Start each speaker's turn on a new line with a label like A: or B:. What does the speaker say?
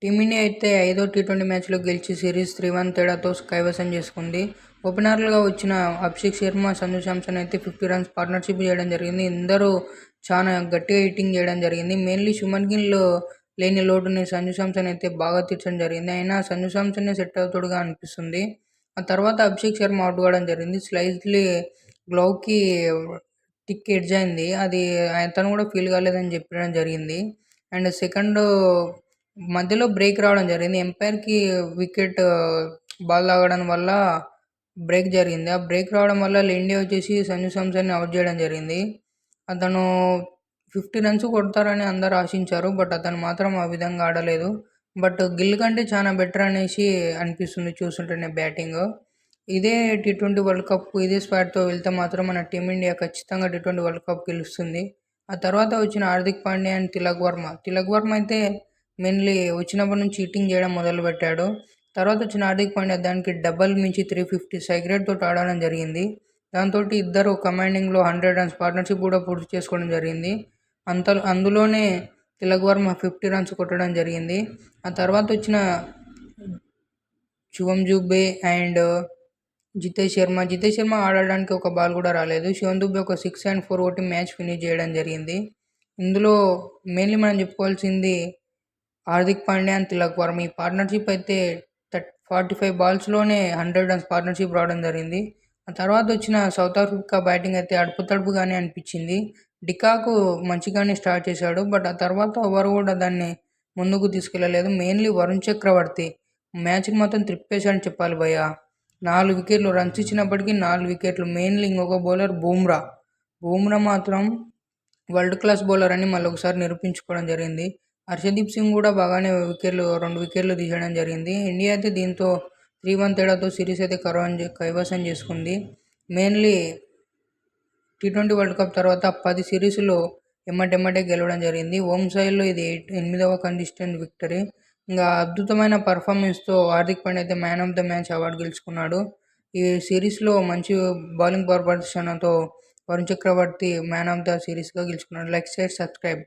A: Team India అయితే ఐదో T20 మ్యాచ్లో గెలిచి సిరీస్ 3-1 తేడాతో కైవసం చేసుకుంది. ఓపెనర్లుగా వచ్చిన అభిషేక్ శర్మ, సంజు శాంసన్ అయితే 50 రన్స్ పార్ట్నర్షిప్ చేయడం జరిగింది. అందరూ చాలా గట్టిగా హిట్టింగ్ చేయడం జరిగింది. మెయిన్లీ శుభ్మన్ గిల్ లేని లోటుని సంజు శాంసన్ అయితే బాగా తీర్చడం జరిగింది. అయినా సంజు శాంసన్నే సెట్ అవుతాడుగా అనిపిస్తుంది. ఆ తర్వాత అభిషేక్ శర్మ అవుట్ కావడం జరిగింది. స్లైస్లీ గ్లౌకి టిక్ ఎడ్జ్ అయింది. అది తను కూడా ఫీల్ కాలేదని చెప్పడం జరిగింది. అండ్ సెకండ్ మధ్యలో బ్రేక్ రావడం జరిగింది. ఎంపైర్‌కి వికెట్ బాల్ తాగడం వల్ల బ్రేక్ జరిగింది. ఆ బ్రేక్ రావడం వల్ల ఇండియా వచ్చేసి సంజు శాంసన్‌ని అవుట్ చేయడం జరిగింది. అతను 50 రన్స్ కొడతారని అందరూ ఆశించారు. బట్ అతను మాత్రం ఆ విధంగా ఆడలేదు. బట్ గిల్ కంటే చాలా బెటర్ అనేసి అనిపిస్తుంది చూస్తుంటేనే బ్యాటింగ్. ఇదే టీ20 వరల్డ్ కప్ ఇదే స్క్వాడ్‌తో వెళ్తే మాత్రం మన టీమిండియా ఖచ్చితంగా టీ20 వరల్డ్ కప్ గెలుస్తుంది. ఆ తర్వాత వచ్చిన హార్దిక్ పాండ్యా అండ్ తిలక్ వర్మ అయితే మెయిన్లీ వచ్చినప్పటి నుంచి హిట్టింగ్ చేయడం మొదలుపెట్టాడు. తర్వాత వచ్చిన హార్దిక్ పాండ్యా దానికి డబల్ మించి 350 స్ట్రైక్ రేట్ తోటి ఆడడం జరిగింది. దాంతో ఇద్దరు కమాండింగ్లో 100 రన్స్ పార్ట్నర్షిప్ కూడా పూర్తి చేసుకోవడం జరిగింది. అందులోనే తిలక్ వర్మ 50 రన్స్ కొట్టడం జరిగింది. ఆ తర్వాత వచ్చిన శుభం దుబే అండ్ జితేష్ శర్మ ఆడడానికి ఒక బాల్ కూడా రాలేదు. శివం దుబే ఒక 6 అండ్ 4 కొట్టి మ్యాచ్ ఫినిష్ చేయడం జరిగింది. ఇందులో మెయిన్లీ మనం చెప్పుకోవాల్సింది హార్దిక్ పాండ్యా అండ్ తిలక్ వర్మ ఈ పార్ట్నర్షిప్ అయితే 45 బాల్స్లోనే 100 రన్స్ పార్ట్నర్షిప్ రావడం జరిగింది. ఆ తర్వాత వచ్చిన సౌత్ ఆఫ్రికా బ్యాటింగ్ అయితే అడుపుతడుపుగానే అనిపించింది. డికాక్ మంచిగానే స్టార్ట్ చేశాడు. బట్ ఆ తర్వాత ఎవరు కూడా దాన్ని ముందుకు తీసుకెళ్ళలేదు. మెయిన్లీ వరుణ్ చక్రవర్తి మ్యాచ్కి మొత్తం త్రిప్పేశాడని చెప్పాలి భయ్య. 4 వికెట్లు రన్స్ ఇచ్చినప్పటికీ 4 వికెట్లు. మెయిన్లీ ఇంకొక బౌలర్ బూమ్రా మాత్రం వరల్డ్ క్లాస్ బౌలర్ అని మళ్ళీ ఒకసారి నిరూపించుకోవడం జరిగింది. హర్షదీప్ సింగ్ కూడా బాగానే 2 వికెట్లు తీయడం జరిగింది. ఇండియా అయితే దీంతో 3-1 తేడాతో సిరీస్ అయితే కైవసం చేసుకుంది. మెయిన్లీ టీ20 వరల్డ్ కప్ తర్వాత 10 సిరీస్లో ఎమ్మటెమ్మటే గెలవడం జరిగింది. హోమ్ సైడ్లో ఇది 8వ కన్సిస్టెంట్ విక్టరీ. ఇంకా అద్భుతమైన పర్ఫార్మెన్స్తో హార్దిక్ పాండ్యా అయితే man of the match award గెలుచుకున్నాడు. ఈ సిరీస్లో మంచి బౌలింగ్ ప్రదర్శనతో వరుణ్ చక్రవర్తి మ్యాన్ ఆఫ్ ద సిరీస్గా గెలుచుకున్నాడు. Like, share, subscribe.